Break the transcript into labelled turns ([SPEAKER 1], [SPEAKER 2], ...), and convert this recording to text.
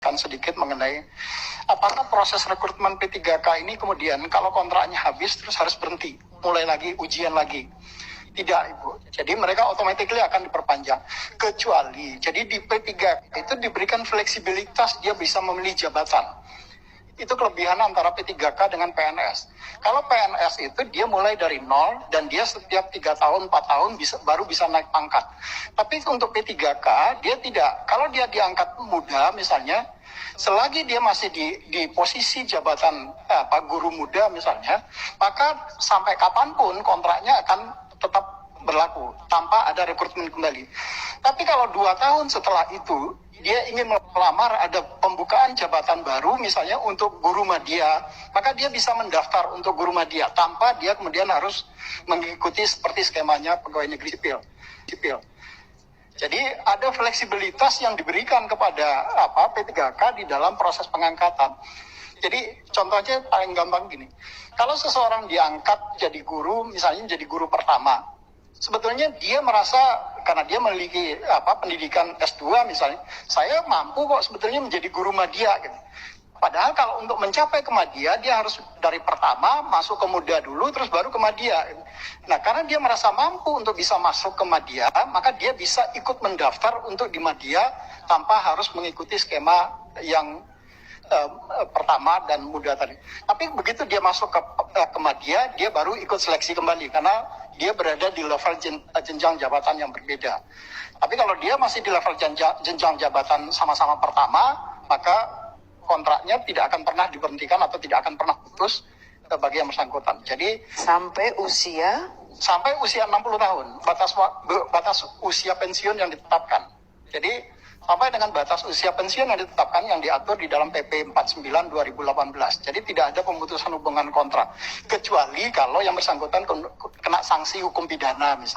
[SPEAKER 1] menyampaikan sedikit mengenai apakah proses rekrutmen P3K ini kemudian kalau kontraknya habis terus harus berhenti, mulai lagi, ujian lagi. Tidak, Ibu. Jadi mereka automatically akan diperpanjang. Kecuali, jadi di P3K itu diberikan fleksibilitas, dia bisa memilih jabatan. Itu kelebihan antara P3K dengan PNS. Kalau PNS itu dia mulai dari nol dan dia setiap 3 tahun, 4 tahun baru bisa naik pangkat. Tapi untuk P3K dia tidak. Kalau dia diangkat muda misalnya, selagi dia masih di posisi jabatan guru muda misalnya, maka sampai kapanpun kontraknya akan tetap berlaku tanpa ada rekrutmen kembali. Tapi kalau 2 tahun setelah itu dia ingin melamar, ada pembukaan jabatan baru misalnya untuk guru madya, maka dia bisa mendaftar untuk guru madya tanpa dia kemudian harus mengikuti seperti skemanya pegawai negeri sipil. Jadi ada fleksibilitas yang diberikan kepada P3K di dalam proses pengangkatan. Jadi contohnya paling gampang gini, kalau seseorang diangkat jadi guru, misalnya jadi guru pertama, sebetulnya dia merasa karena dia memiliki pendidikan S2 misalnya, saya mampu kok sebetulnya menjadi guru madya gitu. Padahal kalau untuk mencapai ke madya, dia harus dari pertama masuk ke muda dulu, terus baru ke madya. Nah, karena dia merasa mampu untuk bisa masuk ke madya, maka dia bisa ikut mendaftar untuk di madya tanpa harus mengikuti skema yang pertama dan muda tadi. Tapi begitu dia masuk ke madya, dia baru ikut seleksi kembali karena dia berada di level jenjang jabatan yang berbeda. Tapi kalau dia masih di level jenjang jabatan sama-sama pertama, maka kontraknya tidak akan pernah diberhentikan atau tidak akan pernah putus bagi yang bersangkutan. Jadi sampai usia 60 tahun batas usia pensiun yang ditetapkan. Jadi sampai dengan batas usia pensiun yang ditetapkan yang diatur di dalam PP 49 2018. Jadi tidak ada pemutusan hubungan kontrak kecuali kalau yang bersangkutan kena sanksi hukum pidana misalnya.